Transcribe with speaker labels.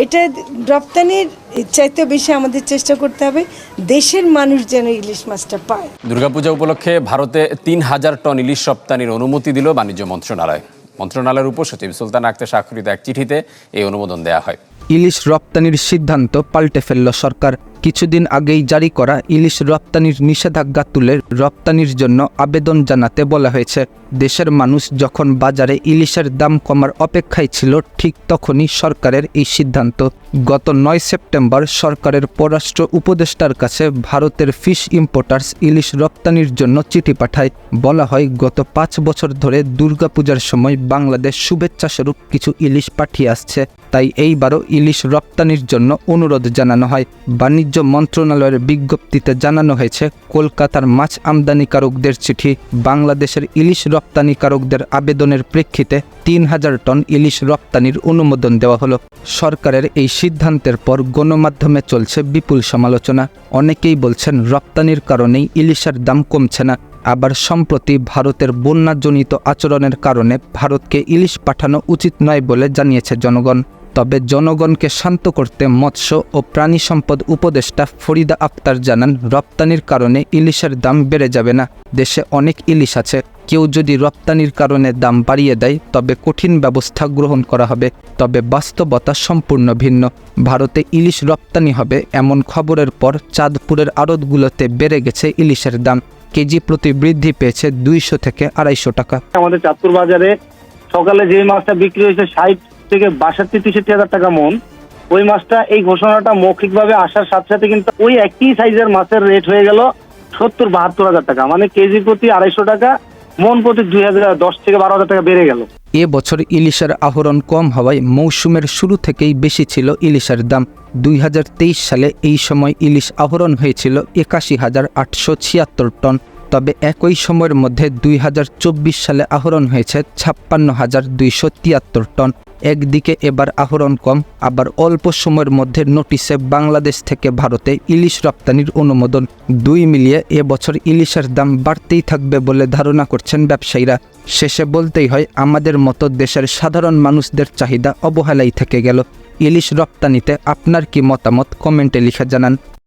Speaker 1: এটা রপ্তানির চাইতে বেশি আমাদের চেষ্টা করতে হবে দেশের মানুষ যেন ইলিশ মাছটা পায়।
Speaker 2: দুর্গাপূজা উপলক্ষে ভারতে ৩,০০০ টন ইলিশ রপ্তানির অনুমতি দিল বাণিজ্য মন্ত্রণালয়। মন্ত্রণালয়ের উপসচিব সুলতানা আক্তার স্বাক্ষরিত এক চিঠিতে এই অনুমোদন দেওয়া হয়।
Speaker 3: ইলিশ রপ্তানির সিদ্ধান্ত পাল্টে ফেলল সরকার। কিছুদিন আগেই জারি করা ইলিশ রপ্তানির নিষেধাজ্ঞা তুলে রপ্তানির জন্য আবেদন জানাতে বলা হয়েছে। দেশের মানুষ যখন বাজারে ইলিশের দাম কমার অপেক্ষায় ছিল, ঠিক তখনই সরকারের এই সিদ্ধান্ত। গত ৯ সেপ্টেম্বর সরকারের পররাষ্ট্র উপদেষ্টার কাছে ভারতের ফিশ ইম্পোর্টার্স ইলিশ রপ্তানির জন্য চিঠি পাঠায়। বলা হয়, গত ৫ বছর ধরে দুর্গাপূজার সময় বাংলাদেশ শুভেচ্ছাস্বরূপ কিছু ইলিশ পাঠিয়ে আসছে, তাই এইবারও ইলিশ রপ্তানির জন্য অনুরোধ জানানো হয়। বাণিজ্য মন্ত্রণালয়ের বিজ্ঞপ্তিতে জানানো হয়েছে, কলকাতার মাছ আমদানিকারকদের চিঠি বাংলাদেশের ইলিশ রপ্তানিকারকদের আবেদনের প্রেক্ষিতে ৩,০০০ টন ইলিশ রপ্তানির অনুমোদন দেওয়া হলো। সরকারের এই সিদ্ধান্তের পর গণমাধ্যমে চলছে বিপুল সমালোচনা। অনেকেই বলছেন রপ্তানির কারণেই ইলিশের দাম কমছে না। আবার সম্প্রতি ভারতের বন্যাজনিত আচরণের কারণে ভারতকে ইলিশ পাঠানো উচিত নয় বলে জানিয়েছে জনগণ। তবে জনগণকে শান্ত করতে মৎস্য ও প্রাণী সম্পদ উপদেষ্টা ফরিদা আক্তার জানান, রপ্তানির কারণে ইলিশের দাম বেড়ে যাবে না। দেশে অনেক ইলিশ আছে, কেউ যদি রপ্তানির কারণে দাম বাড়িয়ে দেয় তবে কঠিন ব্যবস্থা গ্রহণ করা হবে। তবে বাস্তবতা সম্পূর্ণ ভিন্ন। ভারতে ইলিশ রপ্তানি হবে এমন খবরের পর চাঁদপুরের আড়তগুলোতে বেড়ে গেছে ইলিশের দাম। কেজি প্রতি বৃদ্ধি পেয়েছে ২০০ থেকে ২৫০ টাকা।
Speaker 4: আমাদের চাঁদপুর বাজারে সকালে যে মাছটা বিক্রি হয়েছে ৬০ থেকে ৬২-৬৩ হাজার টাকা মন, ওই মাছটা এই ঘোষণাটা মৌখিকভাবে আসার সাথে সাথে কিন্তু ওই একই সাইজের মাছের রেট হয়ে গেল ৭০-৭২ হাজার টাকা, মানে কেজি প্রতি ২৫০ টাকা, মন প্রতি ২০১০ থেকে ১২ হাজার টাকা বেড়ে গেল।
Speaker 3: এবছর ইলিশের আহরণ কম হওয়ায় মৌসুমের শুরু থেকেই বেশি ছিল ইলিশের দাম। ২০২৩ সালে এই সময় ইলিশ আহরণ হয়েছিল ৮১,৮৭৬ টন। তবে একই সময়ের মধ্যে ২০২৪ সালে আহরণ হয়েছে ৫৬,২৭৩ টন। একদিকে এবার আহরণ কম, আবার অল্প সময়ের মধ্যে নোটিশে বাংলাদেশ থেকে ভারতে ইলিশ রপ্তানির অনুমোদন। দুই মিলিয়ে এবছর ইলিশের দাম বাড়তেই থাকবে বলে ধারণা করছেন ব্যবসায়ীরা। শেষে বলতেই হয়, আমাদের মতো দেশের সাধারণ মানুষদের চাহিদা অবহেলাই থেকে গেল। ইলিশ রপ্তানিতে আপনার কি মতামত কমেন্টে লিখে জানান।